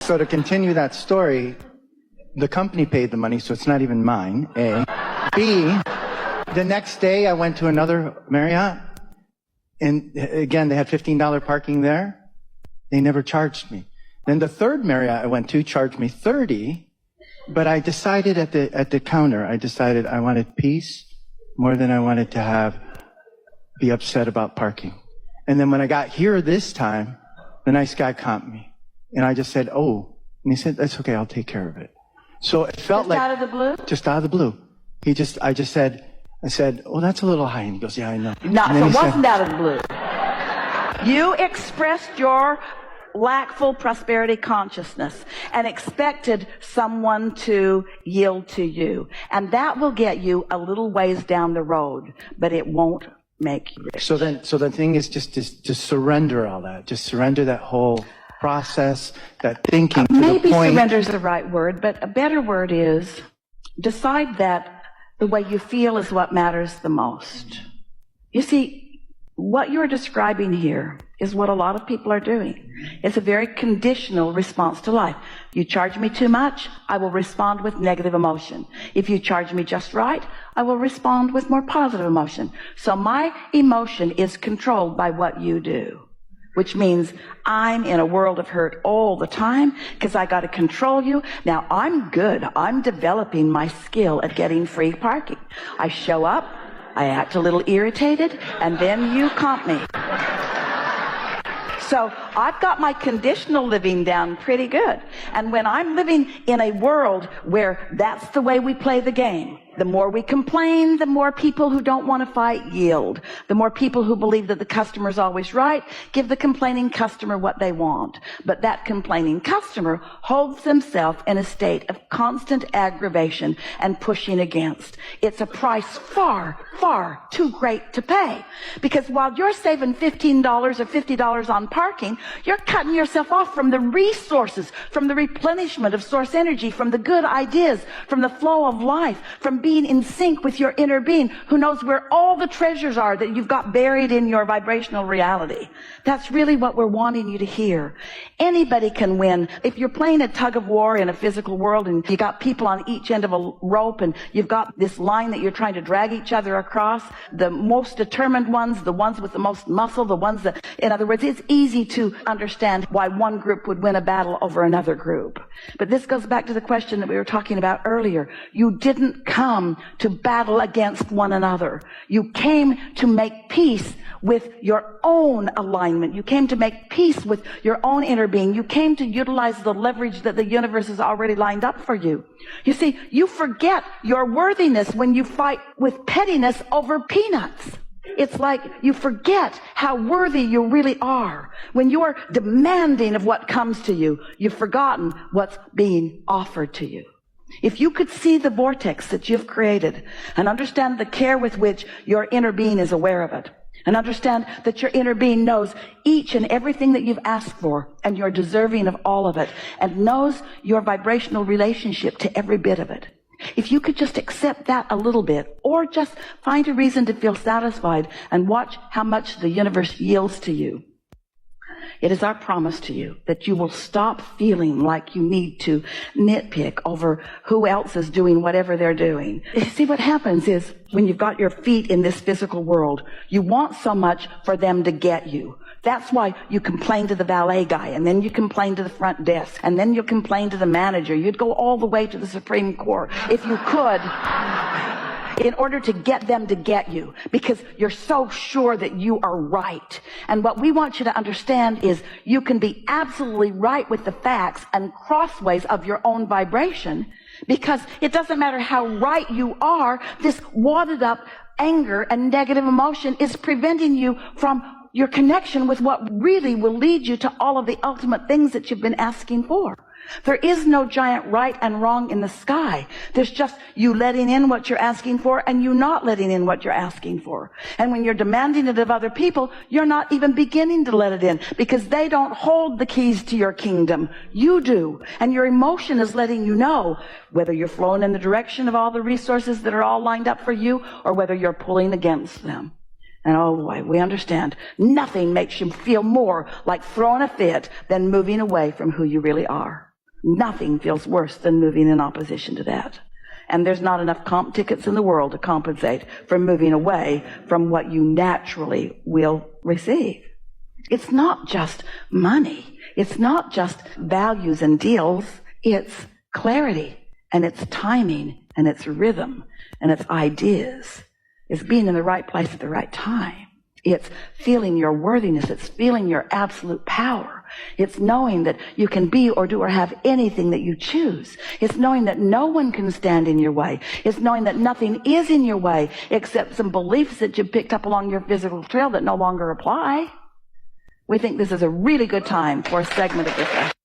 So to continue that story, the company paid the money, so it's not even mine, A. B, the next day I went to another Marriott, and again, they had $15 parking there. They never charged me. Then the third Marriott I went to charged me $30, but I decided at the counter, I wanted peace more than I wanted to be upset about parking. And then when I got here this time, the nice guy comped me. And I just said, oh. And he said, that's okay, I'll take care of it. So it felt like... Just out of the blue? Just out of the blue. I said, oh, that's a little high. And he goes, yeah, I know. No, so it wasn't out of the blue. You expressed your lackful prosperity consciousness and expected someone to yield to you. And that will get you a little ways down the road, but it won't make you rich. So the thing is just to surrender all that. Just surrender that whole process, that thinking to the point. Maybe surrender is the right word, but a better word is decide that the way you feel is what matters the most. You see, what you're describing here is what a lot of people are doing. It's a very conditional response to life. You charge me too much, I will respond with negative emotion. If you charge me just right, I will respond with more positive emotion. So my emotion is controlled by what you do, which means I'm in a world of hurt all the time because I got to control you. Now, I'm good. I'm developing my skill at getting free parking. I show up, I act a little irritated, and then you comp me. So I've got my conditional living down pretty good. And when I'm living in a world where that's the way we play the game, the more we complain, the more people who don't want to fight yield. The more people who believe that the customer's always right give the complaining customer what they want. But that complaining customer holds themselves in a state of constant aggravation and pushing against. It's a price far, far too great to pay. Because while you're saving $15 or $50 on parking, you're cutting yourself off from the resources, from the replenishment of source energy, from the good ideas, from the flow of life, from being in sync with your inner being who knows where all the treasures are that you've got buried in your vibrational reality. That's really what we're wanting you to hear. Anybody can win. If you're playing a tug of war in a physical world and you got people on each end of a rope and you've got this line that you're trying to drag each other across, the most determined ones, the ones with the most muscle, the ones that, in other words, it's easy to understand why one group would win a battle over another group. But this goes back to the question that we were talking about earlier. You didn't come to battle against one another. You came to make peace with your own alignment. You came to make peace with your own inner being. You came to utilize the leverage that the universe has already lined up for you. You see, you forget your worthiness when you fight with pettiness over peanuts. It's like you forget how worthy you really are. When you're demanding of what comes to you, you've forgotten what's being offered to you. If you could see the vortex that you've created and understand the care with which your inner being is aware of it, and understand that your inner being knows each and everything that you've asked for and you're deserving of all of it and knows your vibrational relationship to every bit of it. If you could just accept that a little bit or just find a reason to feel satisfied and watch how much the universe yields to you, it is our promise to you that you will stop feeling like you need to nitpick over who else is doing whatever they're doing. You see, what happens is when you've got your feet in this physical world, you want so much for them to get you. That's why you complain to the valet guy, and then you complain to the front desk, and then you complain to the manager. You'd go all the way to the Supreme Court if you could, in order to get them to get you, because you're so sure that you are right. And what we want you to understand is you can be absolutely right with the facts and crossways of your own vibration, because it doesn't matter how right you are, this wadded up anger and negative emotion is preventing you from your connection with what really will lead you to all of the ultimate things that you've been asking for. There is no giant right and wrong in the sky. There's just you letting in what you're asking for and you not letting in what you're asking for. And when you're demanding it of other people, you're not even beginning to let it in because they don't hold the keys to your kingdom. You do. And your emotion is letting you know whether you're flowing in the direction of all the resources that are all lined up for you or whether you're pulling against them. And oh boy, we understand nothing makes you feel more like throwing a fit than moving away from who you really are. Nothing feels worse than moving in opposition to that. And there's not enough comp tickets in the world to compensate for moving away from what you naturally will receive. It's not just money. It's not just values and deals. It's clarity, and it's timing, and it's rhythm, and it's ideas. It's being in the right place at the right time. It's feeling your worthiness. It's feeling your absolute power. It's knowing that you can be or do or have anything that you choose. It's knowing that no one can stand in your way. It's knowing that nothing is in your way except some beliefs that you picked up along your physical trail that no longer apply. We think this is a really good time for a segment of this.